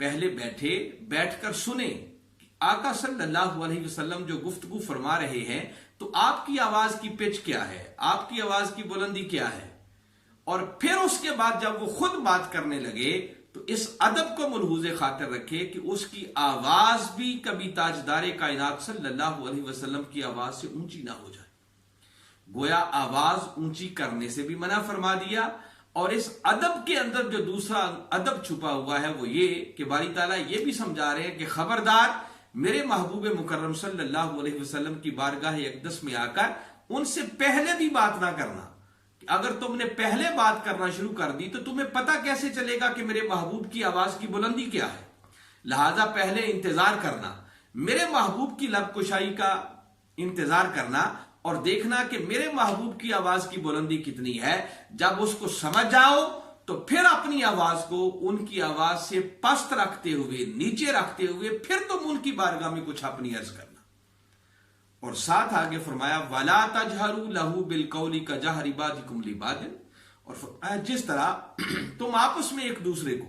پہلے بیٹھ کر سنیں کہ آقا صلی اللہ علیہ وسلم جو گفتگو فرما رہے ہیں تو آپ کی آواز کی پچ کیا ہے، آپ کی آواز کی بلندی کیا ہے، اور پھر اس کے بعد جب وہ خود بات کرنے لگے تو اس ادب کو ملحوظ خاطر رکھے کہ اس کی آواز بھی کبھی تاجدار کائنات صلی اللہ علیہ وسلم کی آواز سے اونچی نہ ہو جائے۔ گویا آواز اونچی کرنے سے بھی منع فرما دیا، اور اس ادب کے اندر جو دوسرا ادب چھپا ہوا ہے وہ یہ کہ باری تعالیٰ یہ بھی سمجھا رہے ہیں کہ خبردار میرے محبوب مکرم صلی اللہ علیہ وسلم کی بارگاہ اقدس میں آ کر ان سے پہلے بھی بات نہ کرنا۔ اگر تم نے پہلے بات کرنا شروع کر دی تو تمہیں پتہ کیسے چلے گا کہ میرے محبوب کی آواز کی بلندی کیا ہے؟ لہذا پہلے انتظار کرنا، میرے محبوب کی لب کشائی کا انتظار کرنا اور دیکھنا کہ میرے محبوب کی آواز کی بلندی کتنی ہے۔ جب اس کو سمجھ جاؤ تو پھر اپنی آواز کو ان کی آواز سے پست رکھتے ہوئے، نیچے رکھتے ہوئے پھر تم ان کی بارگاہ میں کچھ اپنی عرض کرنا۔ اور ساتھ آگے فرمایا وَلَا تَجْهَرُوا لَهُ بِالْقَوْلِ كَجَهْرِ بَعْضِكُمْ لِبَعْضٍ، اور جس طرح تم آپس میں ایک دوسرے کو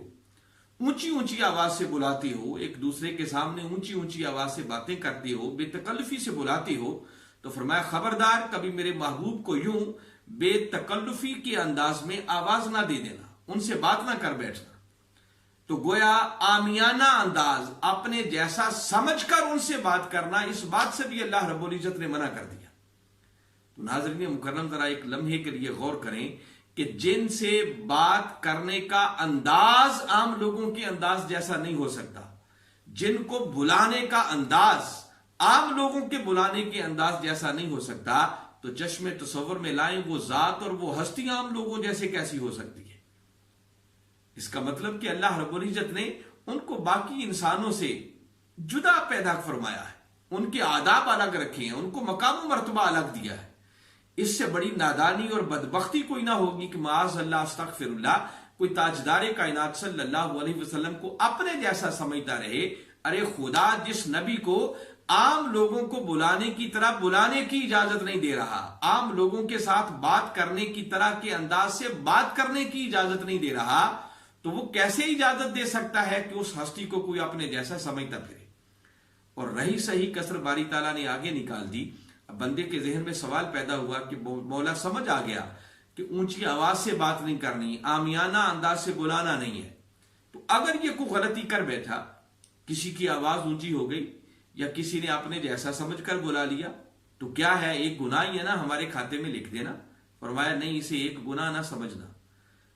اونچی اونچی آواز سے بلاتے ہو، ایک دوسرے کے سامنے اونچی اونچی آواز سے باتیں کرتے ہو، بے تکلفی سے بلاتے ہو، تو فرمایا خبردار کبھی میرے محبوب کو یوں بے تکلفی کے انداز میں آواز نہ دے دینا، ان سے بات نہ کر بیٹھنا۔ تو گویا عامیانہ انداز، اپنے جیسا سمجھ کر ان سے بات کرنا، اس بات سے بھی اللہ رب العزت نے منع کر دیا۔ تو ناظرین مکرم ذرا ایک لمحے کے لیے غور کریں کہ جن سے بات کرنے کا انداز عام لوگوں کے انداز جیسا نہیں ہو سکتا، جن کو بلانے کا انداز عام لوگوں کے بلانے کے انداز جیسا نہیں ہو سکتا، تو چشم تصور میں لائیں وہ ذات اور وہ ہستی عام لوگوں جیسے کیسی ہو سکتی ہے؟ اس کا مطلب کہ اللہ رب العزت نے ان کو باقی انسانوں سے جدا پیدا فرمایا ہے، ان کے آداب الگ رکھے ہیں، ان کو مقام و مرتبہ الگ دیا ہے۔ اس سے بڑی نادانی اور بدبختی کوئی نہ ہوگی کہ معاذ اللہ استغفر اللہ کوئی تاجدار کائنات صلی اللہ علیہ وسلم کو اپنے جیسا سمجھتا رہے۔ ارے خدا جس نبی کو عام لوگوں کو بلانے کی طرح بلانے کی اجازت نہیں دے رہا، عام لوگوں کے ساتھ بات کرنے کی طرح کے انداز سے بات کرنے کی اجازت نہیں دے رہا، تو وہ کیسے اجازت دے سکتا ہے کہ اس ہستی کو کوئی اپنے جیسا سمجھتا پھرے؟ اور رہی صحیح کسر باری تعالیٰ نے آگے نکال دی۔ اب بندے کے ذہن میں سوال پیدا ہوا کہ مولا سمجھ آ گیا کہ اونچی آواز سے بات نہیں کرنی، عامیانہ انداز سے بلانا نہیں ہے، تو اگر یہ کوئی غلطی کر بیٹھا، کسی کی آواز اونچی ہو گئی یا کسی نے اپنے جیسا سمجھ کر بلا لیا، تو کیا ہے؟ ایک گناہ ہی ہے نا، ہمارے کھاتے میں لکھ دینا۔ فرمایا نہیں، اسے ایک گناہ نہ سمجھنا،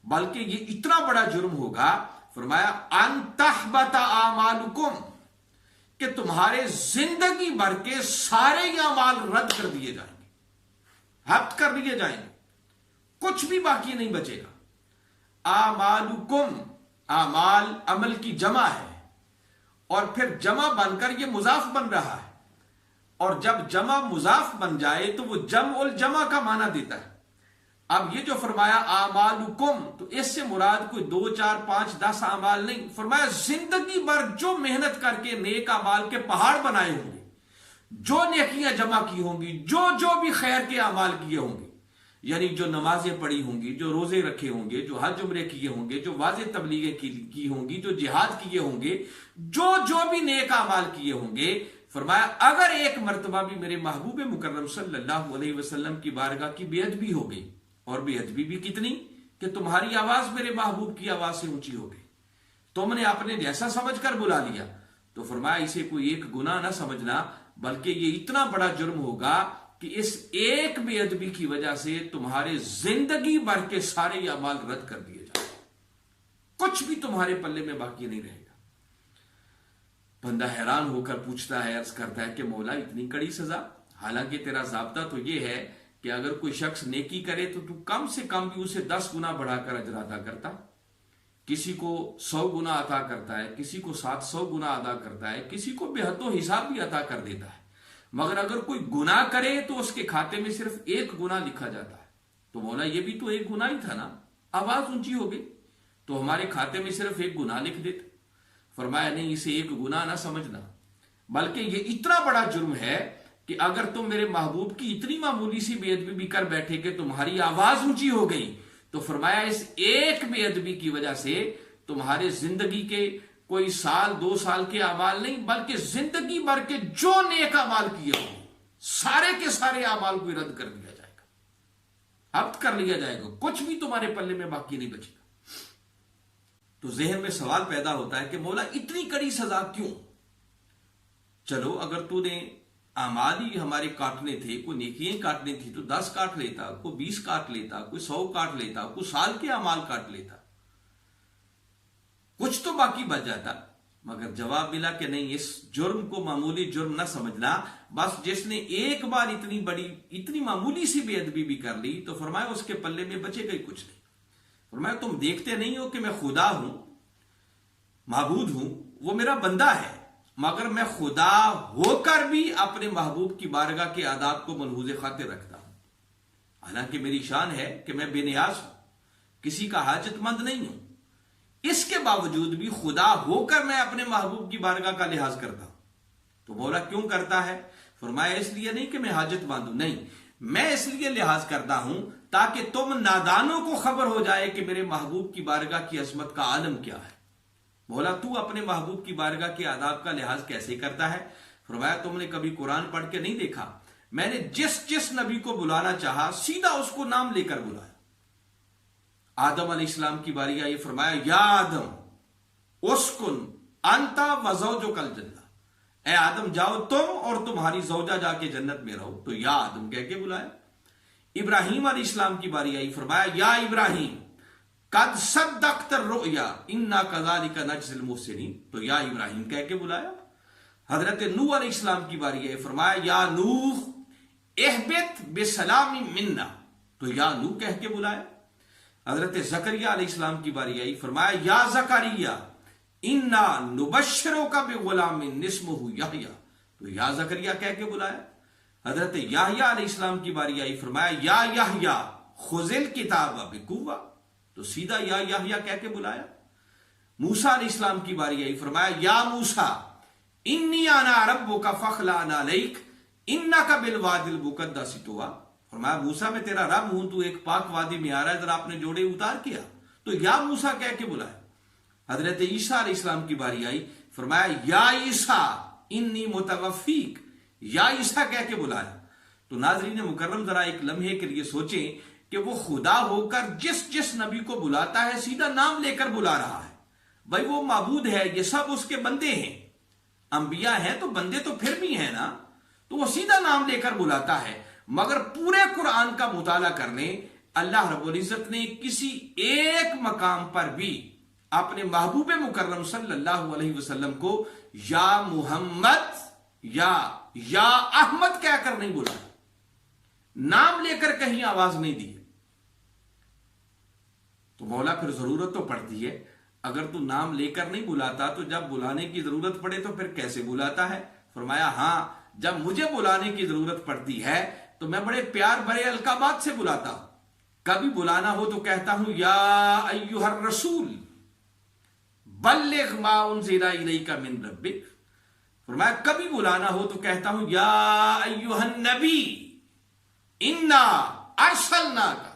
بلکہ یہ اتنا بڑا جرم ہوگا۔ فرمایا ان تحبط اعمالکم، کہ تمہارے زندگی بھر کے سارے اعمال رد کر دیے جائیں گے، حبط کر دیے جائیں گے، کچھ بھی باقی نہیں بچے گا۔ اعمالکم، اعمال عمل کی جمع ہے، اور پھر جمع بن کر یہ مضاف بن رہا ہے، اور جب جمع مضاف بن جائے تو وہ جمع الجمع کا معنی دیتا ہے۔ اب یہ جو فرمایا اعمالکم، تو اس سے مراد کوئی 2 4 5 10 اعمال نہیں، فرمایا زندگی بھر جو محنت کر کے نیک اعمال کے پہاڑ بنائے ہوں گے، جو نیکیاں جمع کی ہوں گی، جو بھی خیر کے اعمال کیے ہوں گے، یعنی جو نمازیں پڑھی ہوں گی، جو روزے رکھے ہوں گے، جو حج عمرے کیے ہوں گے، جو واضح تبلیغیں کی ہوں گی، جو جہاد کیے ہوں گے، جو بھی نیک اعمال کیے ہوں گے، فرمایا اگر ایک مرتبہ بھی میرے محبوب مکرم صلی اللہ علیہ وسلم کی بارگاہ کی بے ادبی ہو گئی، اور بے ادبی بھی کتنی کہ تمہاری آواز میرے محبوب کی آواز سے اونچی ہو گئی، تم نے اپنے جیسا سمجھ کر بلا لیا، تو فرمایا اسے کوئی ایک گناہ نہ سمجھنا، بلکہ یہ اتنا بڑا جرم ہوگا کہ اس ایک بے ادبی کی وجہ سے تمہارے زندگی بھر کے سارے اعمال رد کر دیے جائیں، کچھ بھی تمہارے پلے میں باقی نہیں رہے گا۔ بندہ حیران ہو کر پوچھتا ہے، عرض کرتا ہے کہ مولا اتنی کڑی سزا، حالانکہ تیرا ضابطہ تو یہ ہے کہ اگر کوئی شخص نیکی کرے تو کم سے کم بھی اسے 10 گنا بڑھا کر اجر ادا کرتا، کسی کو 100 گنا عطا کرتا ہے، کسی کو 700 گنا ادا کرتا ہے، کسی کو بے حد و حساب بھی عطا کر دیتا ہے، مگر اگر کوئی گناہ کرے تو اس کے کھاتے میں صرف 1 گنا لکھا جاتا ہے۔ تو مولا یہ بھی تو 1 گنا ہی تھا نا، آواز اونچی ہو گئی تو ہمارے کھاتے میں صرف 1 گنا لکھ دیتے۔ فرمایا نہیں، اسے 1 گنا نہ سمجھنا، بلکہ یہ اتنا بڑا جرم ہے کہ اگر تم میرے محبوب کی اتنی معمولی سی بے ادبی بھی کر بیٹھے کہ تمہاری آواز اونچی ہو گئی، تو فرمایا اس ایک بے ادبی کی وجہ سے تمہارے زندگی کے کوئی سال 2 سال کے اعمال نہیں، بلکہ زندگی بھر کے جو نیک اعمال کیے ہوں سارے کے سارے اعمال کو رد کر دیا جائے گا، ہفت کر لیا جائے گا، کچھ بھی تمہارے پلے میں باقی نہیں بچے گا۔ تو ذہن میں سوال پیدا ہوتا ہے کہ مولا اتنی کڑی سزا کیوں؟ چلو اگر تو نے اعمال ہی ہمارے کاٹنے تھے، کوئی نیکیاں کاٹنی تھی تو 10 کاٹ لیتا، کوئی 20 کاٹ لیتا، کوئی 100 کاٹ لیتا، کوئی سال کے اعمال کاٹ لیتا، کچھ تو باقی بچ جاتا۔ مگر جواب ملا کہ نہیں، اس جرم کو معمولی جرم نہ سمجھنا، بس جس نے ایک بار اتنی معمولی سی بے ادبی بھی کر لی تو فرمایا اس کے پلے میں بچے گا ہی کچھ نہیں۔ فرمایا تم دیکھتے نہیں ہو کہ میں خدا ہوں، معبود ہوں، وہ میرا بندہ ہے، مگر میں خدا ہو کر بھی اپنے محبوب کی بارگاہ کے آداب کو ملحوظ خاطر رکھتا ہوں۔ حالانکہ میری شان ہے کہ میں بے نیاز ہوں، کسی کا حاجت مند نہیں ہوں، اس کے باوجود بھی خدا ہو کر میں اپنے محبوب کی بارگاہ کا لحاظ کرتا ہوں۔ تو مولا کیوں کرتا ہے؟ فرمایا اس لیے نہیں کہ میں حاجت مند ہوں، نہیں، میں اس لیے لحاظ کرتا ہوں تاکہ تم نادانوں کو خبر ہو جائے کہ میرے محبوب کی بارگاہ کی عظمت کا عالم کیا ہے۔ مولا تو اپنے محبوب کی بارگاہ کے آداب کا لحاظ کیسے کرتا ہے؟ فرمایا تم نے کبھی قرآن پڑھ کے نہیں دیکھا؟ میں نے جس نبی کو بلانا چاہا سیدھا اس کو نام لے کر بلایا۔ آدم علیہ السلام کی باری آئی، فرمایا یا آدم اسکن انت و زوجک الجنہ، اے آدم جاؤ تم اور تمہاری زوجہ جا کے جنت میں رہو، تو یا آدم کہہ کے بلایا۔ ابراہیم علیہ السلام کی باری آئی، فرمایا یا ابراہیم قد صدقت الرؤیا انا کذالک نجزی المحسنین، تو یا ابراہیم کہہ کے بلایا۔ حضرت نوح علیہ السلام کی باری آئی، فرمایا یا نوح اہبط بسلام منا، تو یا نوح کہہ کے بلایا۔ حضرت زکریہ علیہ السلام کی باری آئی، فرمایا یا زکریہ انا نبشرک بغلام اسمہ یحییٰ، تو یا زکریہ کہہ کے بلایا۔ حضرت یحییٰ علیہ السلام کی باری آئی، فرمایا یا یحییٰ خذ الکتاب بقوہ، تو سیدھا یا یحییٰ کہہ کے بلایا۔ موسیٰ علیہ السلام کی باری آئی، فرمایا یا موسیٰ انی انا ربک فاخلع علیک انک بالوادی المقدس طویٰ، فرمایا موسیٰ میں تیرا رب ہوں، تو ایک پاک وادی میں آ رہا ہے، ذرا اپنے جوڑے اتار کیا، تو یا موسیٰ کہہ کے بلایا۔ حضرت عیسیٰ علیہ السلام کی باری آئی، فرمایا یا عیسیٰ انی متوفیک، یا عیسیٰ کہہ کے بلایا۔ تو ناظرین مکرم ذرا ایک لمحے کے لیے سوچیں کہ وہ خدا ہو کر جس نبی کو بلاتا ہے سیدھا نام لے کر بلا رہا ہے۔ بھائی وہ معبود ہے، یہ سب اس کے بندے ہیں، انبیاء ہیں تو بندے تو پھر بھی ہیں نا، تو وہ سیدھا نام لے کر بلاتا ہے۔ مگر پورے قرآن کا مطالعہ کر لیں، اللہ رب العزت نے کسی ایک مقام پر بھی اپنے محبوب مکرم صلی اللہ علیہ وسلم کو یا محمد یا احمد کہہ کر نہیں بلایا، نام لے کر کہیں آواز نہیں دی۔ تو مولا پھر ضرورت تو پڑتی ہے، اگر تو نام لے کر نہیں بلاتا تو جب بلانے کی ضرورت پڑے تو پھر کیسے بلاتا ہے؟ فرمایا ہاں جب مجھے بلانے کی ضرورت پڑتی ہے تو میں بڑے پیار بھرے القابات سے بلاتا ہوں۔ کبھی بلانا ہو تو کہتا ہوں یا ایھا الرسول بلغ ما انزل الیک من ربک، فرمایا کبھی بلانا ہو تو کہتا ہوں یا ایھا النبی انا ارسلناک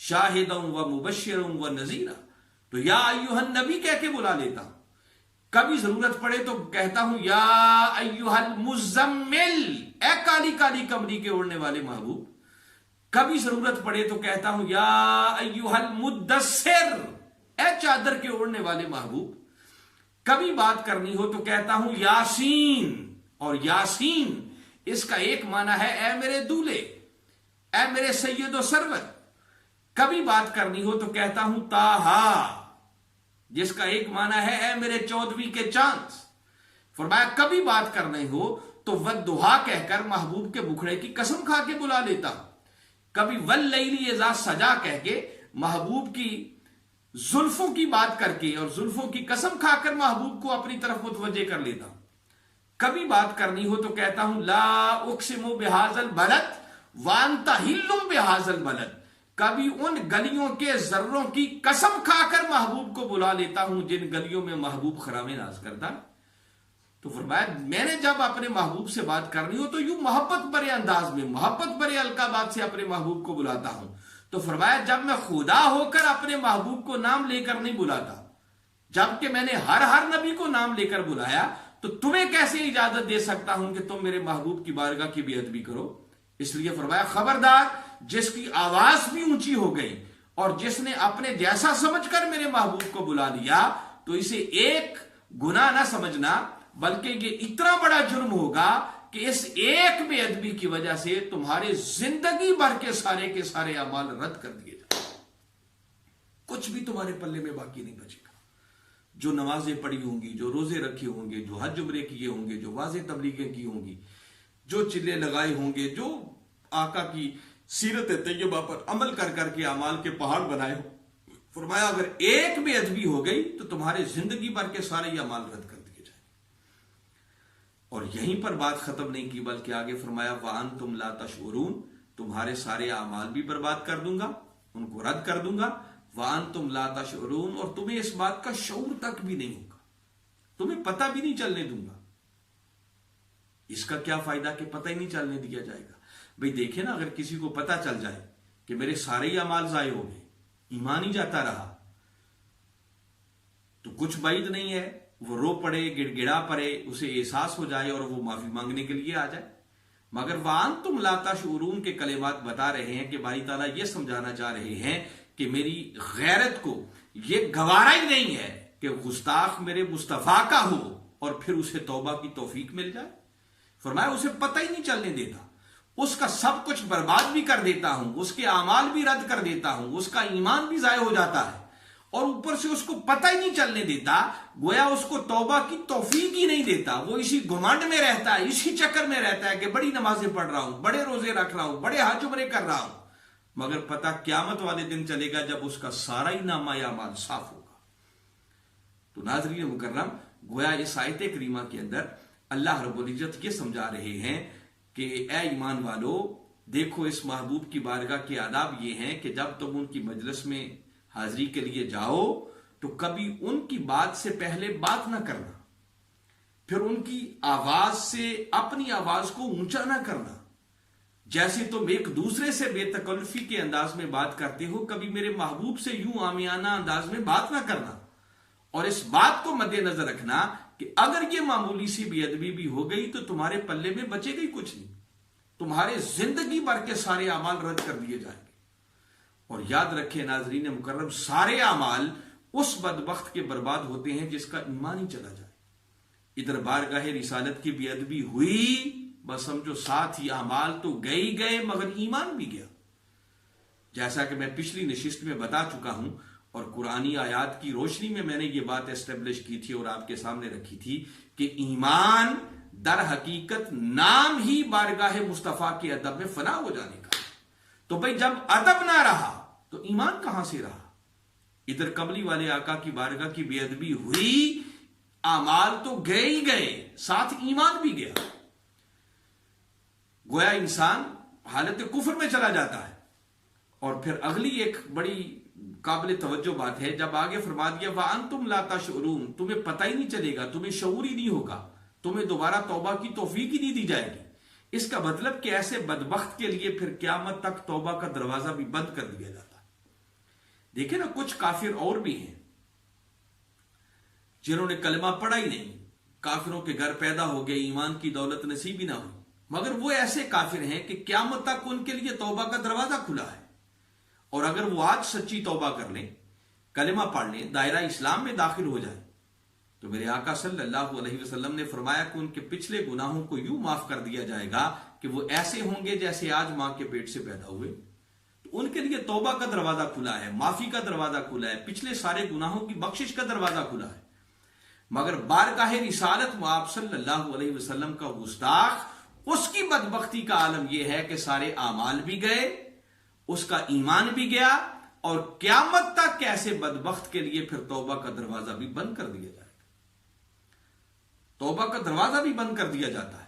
شاہدا و مبشرا و نذیرا، تو یا ایھا النبی کہہ کے بلا لیتا ہوں۔ کبھی ضرورت پڑے تو کہتا ہوں یا ایھا المزمل، اے کالی کالی کمری کے اوڑھنے والے محبوب۔ کبھی ضرورت پڑے تو کہتا ہوں یا ایھا المدثر، اے چادر کے اوڑھنے والے محبوب۔ کبھی بات کرنی ہو تو کہتا ہوں یاسین، اور یاسین اس کا ایک معنی ہے اے میرے دولے، اے میرے سید و سرور۔ کبھی بات کرنی ہو تو کہتا ہوں طٰہٰ، جس کا ایک معنی ہے اے میرے 14ویں کے چاند۔ فرمایا کبھی بات کرنی ہو تو والضحیٰ کہہ کر محبوب کے بکھڑے کی قسم کھا کے بلا لیتا ہوں۔ کبھی واللیل اذا سجا کہہ کے محبوب کی زلفوں کی بات کر کے اور زلفوں کی قسم کھا کر محبوب کو اپنی طرف متوجہ کر لیتا ہوں۔ کبھی بات کرنی ہو تو کہتا ہوں لا اقسم بہذا البلد وانت حل بہذا البلد، کبھی ان گلیوں کے ذروں کی قسم کھا کر محبوب کو بلا لیتا ہوں جن گلیوں میں محبوب خرام ناز کرتا۔ تو فرمایا میں نے جب اپنے محبوب سے بات کرنی ہو تو یوں محبت بھرے انداز میں، محبت بھرے القابات سے اپنے محبوب کو بلاتا ہوں۔ تو فرمایا جب میں خدا ہو کر اپنے محبوب کو نام لے کر نہیں بلاتا، جبکہ میں نے ہر نبی کو نام لے کر بلایا، تو تمہیں کیسے اجازت دے سکتا ہوں کہ تم میرے محبوب کی بارگاہ کی بے ادبی کرو؟ اس لیے فرمایا خبردار، جس کی آواز بھی اونچی ہو گئی اور جس نے اپنے جیسا سمجھ کر میرے محبوب کو بلا لیا، تو اسے ایک گناہ نہ سمجھنا، بلکہ یہ اتنا بڑا جرم ہوگا کہ اس ایک بے ادبی کی وجہ سے تمہارے زندگی بھر کے سارے اعمال رد کر دیے جائیں، کچھ بھی تمہارے پلے میں باقی نہیں بچے گا۔ جو نمازیں پڑھی ہوں گی، جو روزے رکھے ہوں گے، جو حج عمرے کیے ہوں گے، جو واضح تبلیغیں کی ہوں گی، جو چلے لگائے ہوں گے، جو آقا کی سیرت طیبہ پر عمل کر کر کے اعمال کے پہاڑ بنائے ہو، فرمایا اگر ایک بے ادبی ہو گئی تو تمہارے زندگی بھر کے سارے یہ اعمال رد کر دیے جائیں۔ اور یہیں پر بات ختم نہیں کی، بلکہ آگے فرمایا وَأَنْتُمْ لَا تَشْعُرُونَ، تمہارے سارے اعمال بھی برباد کر دوں گا، ان کو رد کر دوں گا۔ وَأَنْتُمْ لَا تَشْعُرُونَ، اور تمہیں اس بات کا شعور تک بھی نہیں ہوگا، تمہیں پتہ بھی نہیں چلنے دوں گا۔ اس کا کیا فائدہ کہ پتہ ہی نہیں چلنے دیا جائے گا؟ بھئی دیکھیں نا، اگر کسی کو پتہ چل جائے کہ میرے سارے ہی اعمال ضائع ہو گئے، ایمان ہی جاتا رہا، تو کچھ بعید نہیں ہے وہ رو پڑے، گڑ گڑا پڑے، اسے احساس ہو جائے اور وہ معافی مانگنے کے لیے آ جائے۔ مگر وَأَنْتُمْ لَا تَشْعُرُونَ کے کلمات بتا رہے ہیں کہ باری تعالیٰ یہ سمجھانا چاہ رہے ہیں کہ میری غیرت کو یہ گوارا ہی نہیں ہے کہ گستاخ میرے مصطفیٰ کا ہو اور پھر اسے توبہ کی توفیق مل جائے۔ فرمایا اسے پتہ ہی نہیں چلنے دیتا، اس کا سب کچھ برباد بھی کر دیتا ہوں، اس کے اعمال بھی رد کر دیتا ہوں، اس کا ایمان بھی ضائع ہو جاتا ہے، اور اوپر سے اس کو پتہ ہی نہیں چلنے دیتا، گویا اس کو توبہ کی توفیق ہی نہیں دیتا۔ وہ اسی گھمنڈ میں رہتا ہے، اسی چکر میں رہتا ہے کہ بڑی نمازیں پڑھ رہا ہوں، بڑے روزے رکھ رہا ہوں، بڑے حج عمرے کر رہا ہوں، مگر پتہ قیامت والے دن چلے گا جب اس کا سارا ہی نامہ اعمال صاف ہوگا۔ تو ناظرین مکرم، گویا اس آیت کریمہ کے اندر اللہ رب العزت یہ سمجھا رہے ہیں کہ اے ایمان والو، دیکھو اس محبوب کی بارگاہ کے آداب یہ ہیں کہ جب تم ان کی مجلس میں حاضری کے لیے جاؤ تو کبھی ان کی بات سے پہلے بات نہ کرنا، پھر ان کی آواز سے اپنی آواز کو اونچا نہ کرنا، جیسے تم ایک دوسرے سے بے تکلفی کے انداز میں بات کرتے ہو، کبھی میرے محبوب سے یوں عامیانہ انداز میں بات نہ کرنا۔ اور اس بات کو مد نظر رکھنا کہ اگر یہ معمولی سی بے ادبی بھی ہو گئی تو تمہارے پلے میں بچے گا ہی کچھ نہیں، تمہارے زندگی بھر کے سارے اعمال رد کر دیے جائیں گے۔ اور یاد رکھیں ناظرین مکرم، سارے اعمال اس بدبخت کے برباد ہوتے ہیں جس کا ایمان ہی چلا جائے۔ ادھر بارگاہ رسالت کی بے ادبی ہوئی، بس سمجھو ساتھ ہی اعمال تو گئے ہی گئے مگر ایمان بھی گیا۔ جیسا کہ میں پچھلی نشست میں بتا چکا ہوں اور قرآنی آیات کی روشنی میں نے یہ بات اسٹیبلش کی تھی اور آپ کے سامنے رکھی تھی کہ ایمان در حقیقت نام ہی بارگاہ مصطفیٰ کے ادب میں فنا ہو جانے کا۔ تو بھئی جب ادب نہ رہا تو ایمان کہاں سے رہا؟ ادھر قبلی والے آقا کی بارگاہ کی بے ادبی ہوئی، اعمال تو گئے ہی گئے، ساتھ ایمان بھی گیا، گویا انسان حالت کفر میں چلا جاتا ہے۔ اور پھر اگلی ایک بڑی قابل توجہ بات ہے، جب آگے فرما دیا وَأَنْتُمْ لَا تَشْعُرُونَ، تمہیں پتہ ہی نہیں چلے گا، تمہیں شعور ہی نہیں ہوگا، تمہیں دوبارہ توبہ کی توفیق ہی نہیں دی جائے گی۔ اس کا مطلب کہ ایسے بدبخت کے لیے پھر قیامت تک توبہ کا دروازہ بھی بند کر دیا جاتا ہے۔ دیکھیں نا، کچھ کافر اور بھی ہیں جنہوں نے کلمہ پڑھا ہی نہیں، کافروں کے گھر پیدا ہو گئے، ایمان کی دولت نصیب ہی نہ ہوئی، مگر وہ ایسے کافر ہیں کہ قیامت تک ان کے لیے توبہ کا دروازہ کھلا ہے۔ اور اگر وہ آج سچی توبہ کر لیں، کلمہ پڑھ لیں، دائرہ اسلام میں داخل ہو جائیں، تو میرے آقا صلی اللہ علیہ وسلم نے فرمایا کہ ان کے پچھلے گناہوں کو یوں معاف کر دیا جائے گا کہ وہ ایسے ہوں گے جیسے آج ماں کے پیٹ سے پیدا ہوئے۔ تو ان کے لیے توبہ کا دروازہ کھلا ہے، معافی کا دروازہ کھلا ہے، پچھلے سارے گناہوں کی بخشش کا دروازہ کھلا ہے۔ مگر بارگاہ رسالت میں آپ صلی اللہ علیہ وسلم کا گستاخ، اس کی بدبختی کا عالم یہ ہے کہ سارے اعمال بھی گئے، اس کا ایمان بھی گیا، اور قیامت تک ایسے بدبخت کے لیے پھر توبہ کا دروازہ بھی بند کر دیا جائے گا۔ توبہ کا دروازہ بھی بند کر دیا جاتا ہے،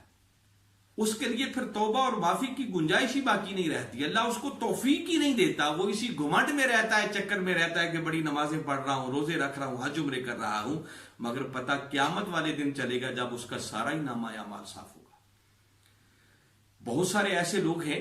اس کے لیے پھر توبہ اور معافی کی گنجائش ہی باقی نہیں رہتی، اللہ اس کو توفیق ہی نہیں دیتا، وہ اسی گھمنڈ میں رہتا ہے، چکر میں رہتا ہے کہ بڑی نمازیں پڑھ رہا ہوں، روزے رکھ رہا ہوں، حج عمرے کر رہا ہوں، مگر پتہ قیامت والے دن چلے گا جب اس کا سارا ہی نامہ اعمال صاف ہوگا۔ بہت سارے ایسے لوگ ہیں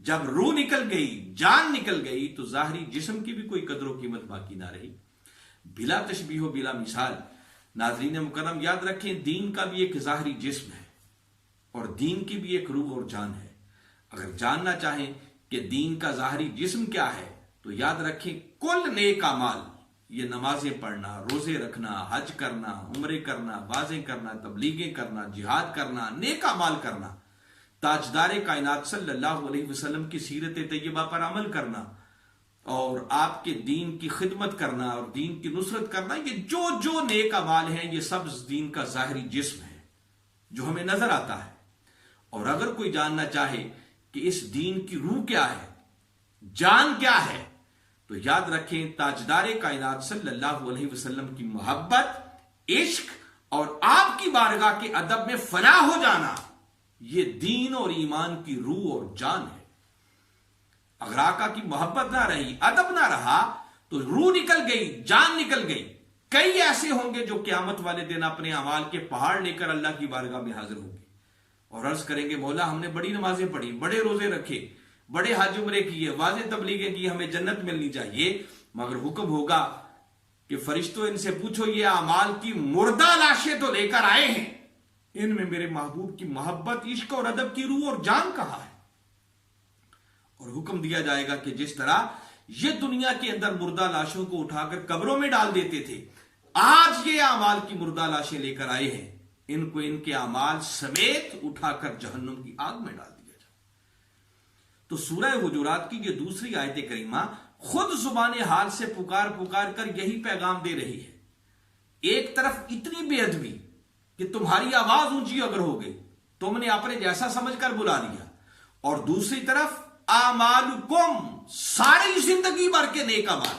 جب روح نکل گئی، جان نکل گئی، تو ظاہری جسم کی بھی کوئی قدر و قیمت باقی نہ رہی۔ بلا تشبیہ و بلا مثال، ناظرین مکرم یاد رکھیں، دین کا بھی ایک ظاہری جسم ہے اور دین کی بھی ایک روح اور جان ہے۔ اگر جاننا چاہیں کہ دین کا ظاہری جسم کیا ہے تو یاد رکھیں کل نیک اعمال، یہ نمازیں پڑھنا، روزے رکھنا، حج کرنا، عمرے کرنا، وعظیں کرنا، تبلیغیں کرنا، جہاد کرنا، نیک اعمال کرنا، تاجدار کائنات صلی اللہ علیہ وسلم کی سیرت طیبہ پر عمل کرنا اور آپ کے دین کی خدمت کرنا اور دین کی نصرت کرنا، یہ جو جو نیک اعمال ہیں یہ سب دین کا ظاہری جسم ہے جو ہمیں نظر آتا ہے۔ اور اگر کوئی جاننا چاہے کہ اس دین کی روح کیا ہے، جان کیا ہے، تو یاد رکھیں تاجدار کائنات صلی اللہ علیہ وسلم کی محبت، عشق اور آپ کی بارگاہ کے ادب میں فنا ہو جانا، یہ دین اور ایمان کی روح اور جان ہے۔ اگر آقا کی محبت نہ رہی، ادب نہ رہا، تو روح نکل گئی، جان نکل گئی۔ کئی ایسے ہوں گے جو قیامت والے دن اپنے اعمال کے پہاڑ لے کر اللہ کی بارگاہ میں حاضر ہوں گے اور عرض کریں گے مولا ہم نے بڑی نمازیں پڑھی، بڑے روزے رکھے، بڑے حج عمرے کیے، واضح تبلیغیں کی، ہمیں جنت ملنی چاہیے، مگر حکم ہوگا کہ فرشتوں ان سے پوچھو یہ اعمال کی مردہ لاشیں تو لے کر آئے ہیں، ان میں میرے محبوب کی محبت، عشق اور ادب کی روح اور جان کہاں ہے؟ اور حکم دیا جائے گا کہ جس طرح یہ دنیا کے اندر مردہ لاشوں کو اٹھا کر قبروں میں ڈال دیتے تھے، آج یہ اعمال کی مردہ لاشیں لے کر آئے ہیں، ان کو ان کے اعمال سمیت اٹھا کر جہنم کی آگ میں ڈال دیا جائے۔ تو سورہ حجرات کی یہ دوسری آیت کریمہ خود زبان حال سے پکار کر یہی پیغام دے رہی ہے۔ ایک طرف اتنی بے ادبی کہ تمہاری آواز اونچی اگر ہو گئی، تم نے اپنے جیسا سمجھ کر بلا لیا، اور دوسری طرف اعمالکم، ساری زندگی بھر کے نیک اعمال،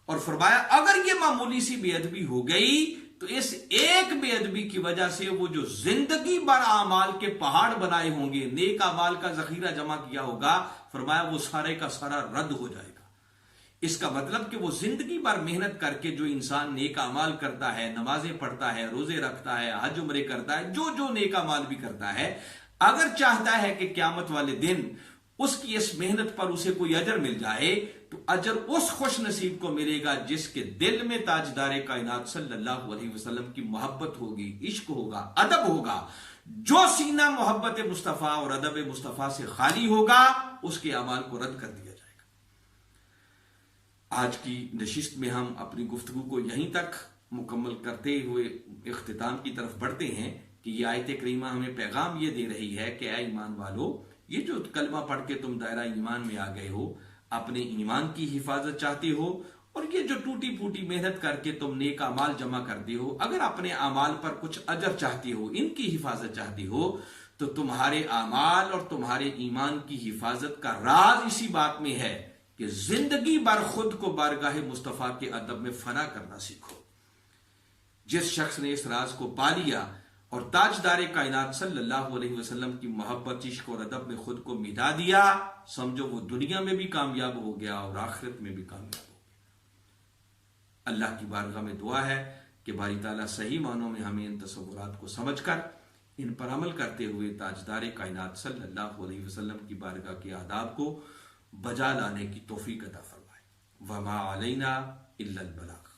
اور فرمایا اگر یہ معمولی سی بے ادبی ہو گئی تو اس ایک بے ادبی کی وجہ سے وہ جو زندگی بھر اعمال کے پہاڑ بنائے ہوں گے، نیک اعمال کا ذخیرہ جمع کیا ہوگا، فرمایا وہ سارے کا سارا رد ہو جائے گا۔ اس کا مطلب کہ وہ زندگی بھر محنت کر کے جو انسان نیک اعمال کرتا ہے، نمازیں پڑھتا ہے، روزے رکھتا ہے، حج عمرے کرتا ہے، جو جو نیک اعمال بھی کرتا ہے، اگر چاہتا ہے کہ قیامت والے دن اس کی اس محنت پر اسے کوئی اجر مل جائے، تو اجر اس خوش نصیب کو ملے گا جس کے دل میں تاجدار کائنات صلی اللہ علیہ وسلم کی محبت ہوگی، عشق ہوگا، ادب ہوگا۔ جو سینہ محبت مصطفیٰ اور ادب مصطفیٰ سے خالی ہوگا، اس کے اعمال کو رد کر دیا جائے گا۔ آج کی نشست میں ہم اپنی گفتگو کو یہیں تک مکمل کرتے ہوئے اختتام کی طرف بڑھتے ہیں کہ یہ آیت کریمہ ہمیں پیغام یہ دے رہی ہے کہ اے ایمان والو، یہ جو کلمہ پڑھ کے تم دائرہ ایمان میں آ گئے ہو، اپنے ایمان کی حفاظت چاہتے ہو، اور یہ جو ٹوٹی پھوٹی محنت کر کے تم نیک اعمال جمع کرتے ہو، اگر اپنے اعمال پر کچھ اجر چاہتے ہو، ان کی حفاظت چاہتے ہو، تو تمہارے اعمال اور تمہارے ایمان کی حفاظت کا راز اسی بات میں ہے کہ زندگی بھر خود کو بارگاہ مصطفیٰ کے ادب میں فنا کرنا سیکھو۔ جس شخص نے اس راز کو پا لیا اور تاجدار کائنات صلی اللہ علیہ وسلم کی محبت، عشق اور ادب میں خود کو مٹا دیا، سمجھو وہ دنیا میں بھی کامیاب ہو گیا اور آخرت میں بھی کامیاب ہو گیا۔ اللہ کی بارگاہ میں دعا ہے کہ باری تعالیٰ صحیح معنوں میں ہمیں ان تصورات کو سمجھ کر ان پر عمل کرتے ہوئے تاجدار کائنات صلی اللہ علیہ وسلم کی بارگاہ کے آداب کو بجا لانے کی توفیق عطا فرمائے۔ وما علینا الا البلاغ۔